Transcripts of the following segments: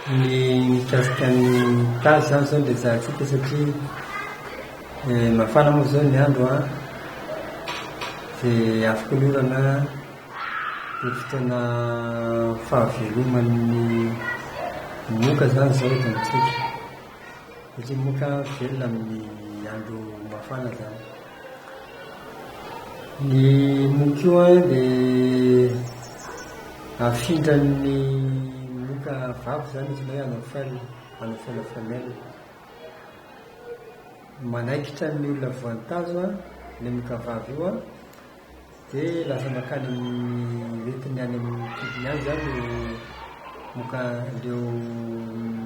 Ny mikasikan'ny tazo zany zao dia zahantsika satria mafana moa zao ny andro a dia afaka olorana dia fotoana fahaveloman'ny moka zany zao eto amintsika satria moka velona amin'ny andro mafana zany. Ny moka io a dia afindran'ny moka vavy zany izy hoe anao felafamela manaikitra ny olona voantazo a ny moka vavy io a dia lasa makany retiny any amin'ny kidiny any zany moka leo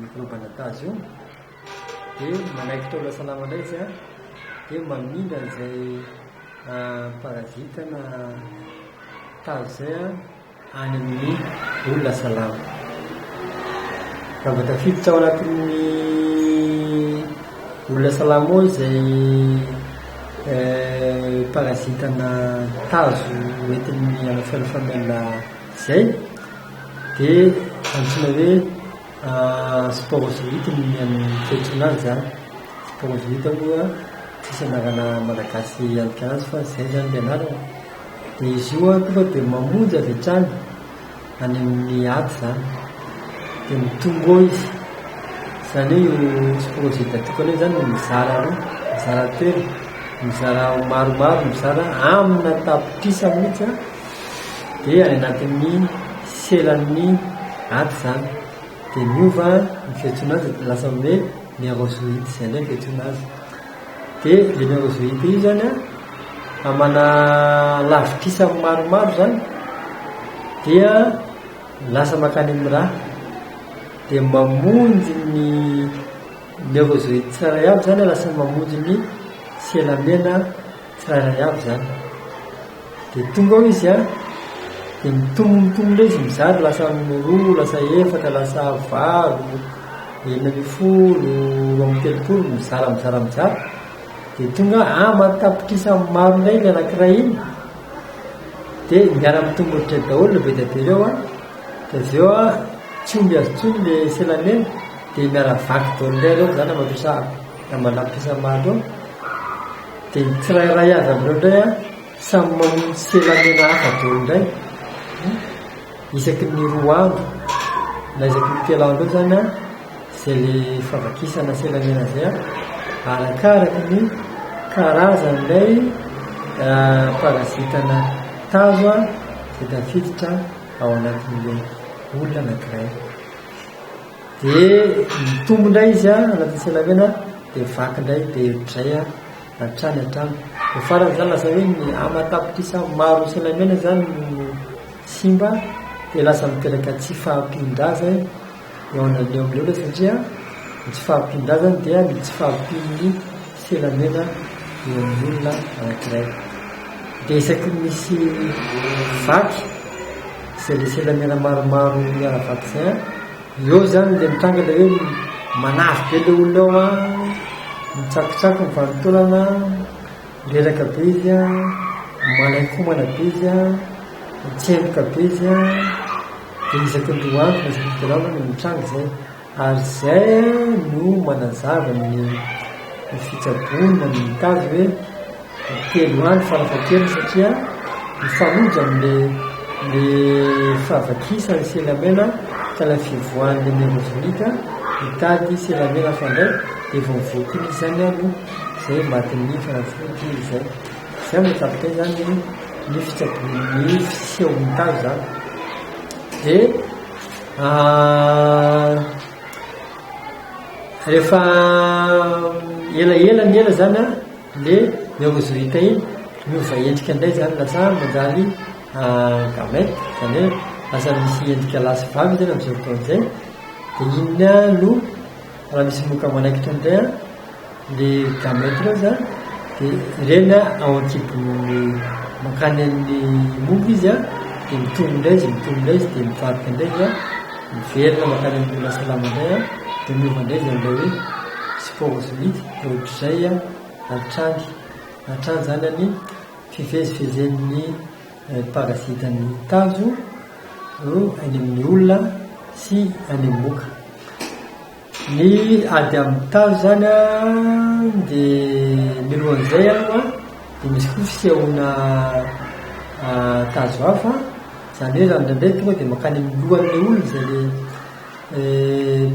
mikrobana tazo io dia manaikitra olona salama indray izy a dia mamindra an'izay parazita na tazo zay a any amin'ny olona salama. Raha vao tafiditra ao anatin'ny olona salama ao izay parazitana tazo entin'ny anafelafamela izay dia antsoina hoe sporosivity ny amin'ny fetrona azy zany. Sporosivity moa tsisy anarana malagasy antika anazy fa zay zany dia anarana. Dia izy io a tonga dia mamonjy avy hatrany any amin'ny aty zany dia mitombo eo izy zany hoe io sporosivity atokana io zany mizara telo mizara maromaro mizara amina tapitisa mihitsy a dia any anatin'ny selan'ny aty zany dia miova ny fiantsoana azy lasa hoe nérozoïde zay indray fiantsoana azy. Dia le nérozoïde io zany a amana lavitisa maromaro zany dia lasa makany amin'ny rà dia mamonjy ny nérozoïde tsirairay avy zany lasa mamonjy ny selamena tsirairay avy zany dia tonga ao izy a dia mitombo ilay izy mizary lasa roa lasa efatra lasa valo enina ambin'ny folo roa amby telopolo mizara dia tonga matapitisa maro indray ny anankiray iny dia miara mitombotra daholo le be dia be reo a dia avy eo a tsy omby azy tsony le selamena dia miara vaky daholo indray reo zany mampiasa malampisa maro eo dia ny tsirairay azy amin'ireo indray a samy mamonjy selamena hafa daholo indray isaky ny roa andro na isaky ny telo andro eo zany a zay le favakisana selamena zay a arakaraky ny karazany ilay parazitana tazo a zay tafiditra ao anatin'ilay olona anankiray dia mitombo indray izy a anatin'ny selamena dia vaky indray dia zay a hatrany dia farany zany lasa hoe ny amatapitisa maro selamena zany no simba dia lasa miteraka tsy fahampin-draza eo amin'ilay olona satria ny tsy fahampin-drazany dia ny tsy fahampin'ny selamena eo amin'ny olona anankiray. Dia isaky misy vaky izay le selamena maromaro miara-vaky izay a eo zany le mitranga ilay hoe manafy be le olona ao a mitsakotsako mivanotolana reraka be izy a malaikomana be izy a tsemboka be izy a dia isaky ny roa andro na isaky ny telo andro no mitranga izay ary zay no manazava ny fitsabonina ny tazo hoe telo andro farafahakeliny satria mifamonjy amin'le fahavakisany selamena ka la fivoahan'le nérozoïde mitady selamena fandray dia vao mivoaka iny izy zany no zay matin'ny fanafody zay mitapika zany ny fitsaboniny fisehon'ny tazo zany. Dia rehefa ela ny ela zany a le nérozoïde iny miova endrika indray zany lasa manjary gamete zany hoe lasa misy endrika lasy vavy zany amin'izao fotoana izay dia inona no raha misy moka manaikitra indray a le gamete reo zany dia ireny ao ankibony mankany amin'ny moka izy a dia mitombo indray izy dia mivadika indray izy a miverina mankany amin'ny olona salama indray a dia miova indray izy amin'ilay hoe sporosivity dia ohatr'izay a hatrany zany any fivezivezen'ny parazitany tazo any amin'ny olona sy any amin'ny moka. ny ady amin'ny tazo zany a dia milohan'izay aloha dia misy koa fisehoana tazo hafa zany hoe raha indraindray tonga dia makany milohan'ilay olona zay le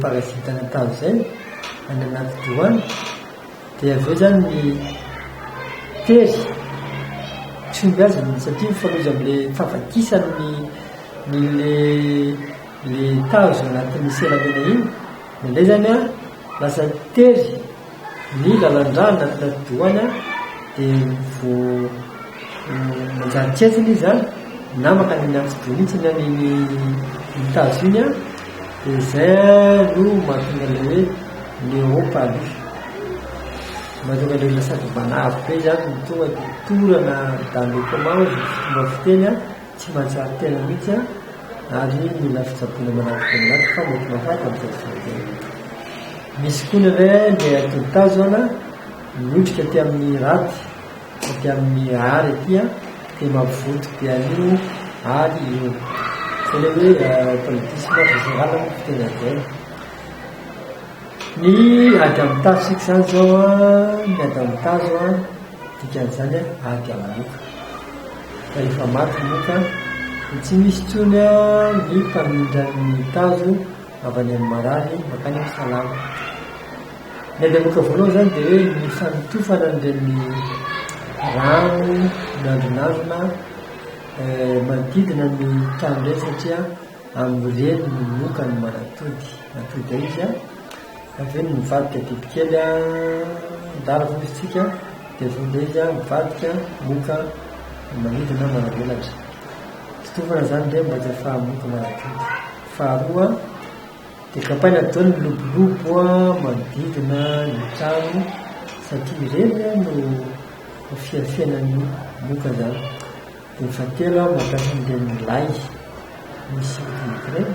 parazitana tazo zay any anaty dohany dia avy eo zany ny tery tsomby azy satria mifanozy amin'ilay fahafatisany le tazo anatin'ny selamena iny indray zany a lasa tery ny lalan-dra anatina dohany a dia vo manjary tsentsiny izy a na makany anatsydo mihitsy ny an'iny tazo iny a dia zay no mahatonga le hoe léopaly mahatonga le lasady manavo be zany tonga dia torana danlokoma fomba fiteny a tsy mahatsary tena mihitsy a ary mila fitsaboana manavika anaty fa mety mafaty amin'izay misy koa nray le atotazo ana miotrika ty amin'ny raty ty amin'ny ary aty a dia mavoto be an'io ary io zay le hoe politisme fizarana mo fitena zay ny ady amin'ny tazo sika zany zao a ny ady amin'ny tazo a dikan'izany a ady amin'ny moka fa efa maty moka tsy misy tsony a ny mpamindrany tazo avy any amin'ny marary makany amin'ny salama ny ady moka voaloha zany dia hoe ny fanotofana an'ireny rano nandronandrona manodidina ny trano iray satria amin'ireny ny moka ny manatody natody izy a avy eo ny mivadika bibikely a ndara fotsika dia vonde izy a mivadika moka manidina manavelatra fitofana zany ndray mba tsy ahafahamoka manatody faharoa dia kapaina dao ny lobolobo a manodidina ny trano satria ireny no fiafianany moka zany dia mifatelo a mampiasa an'ireny lay misy ireny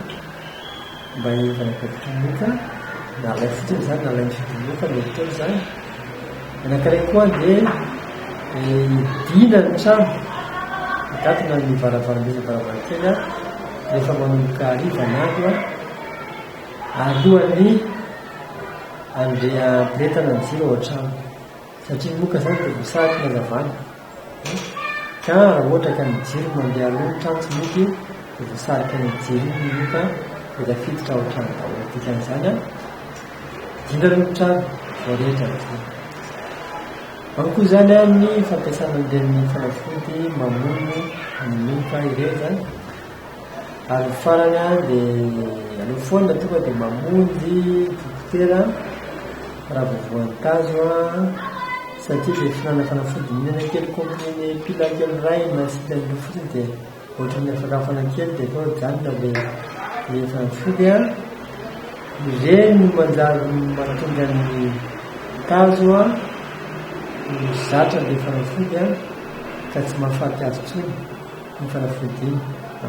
mba hifanakatotry moka na lay fotsiny zany na lay misotro moka mety teo zany anankiray koa dia idina ny trano mitatona ny varavarambe varavarakely a rehefa manomboka arivanandro a alohany andrea ampiretana ny jiro ao an-trano satria moka zany dia vosaky ny hazavana ka raha ohatra ka ny jiro mandeha aloha ny trano tsy moky dia voasarika ny jiro ny moka dia tafiditra ao an-trano daholo dikan'izany a dina aloha ny trano vao rehetra ny ao koa zany a ny fampiasana an'ireny fanafody mamono ny moka ireny zany ary farany a dia aloha foana tonga dia mamonjy dokotera raha voavoan'ny tazo a satria le finanana fanafody minana kely comprimé pilakely ray na silan'ilo fotsiny dia ohatrany afakafana kely dia koa janona le fanafody a ireny manjary mahatonga ny tazo a zatra le fanafody a ka tsy mahafaty azy tsony ny fanafody iny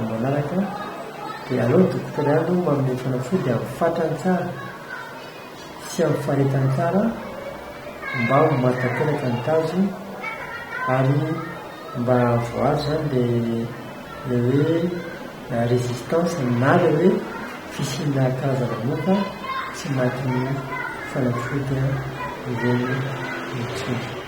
manaraka dia aleo dokotera ano manome fanafody amin'ny fatrany tsara sy amin'ny faharetany tsara mba ho matateraka ny tazo ary mba voazo zany le hoe résistance na le hoe fisina karazana moka tsy maty ny fanafody ireny mitsony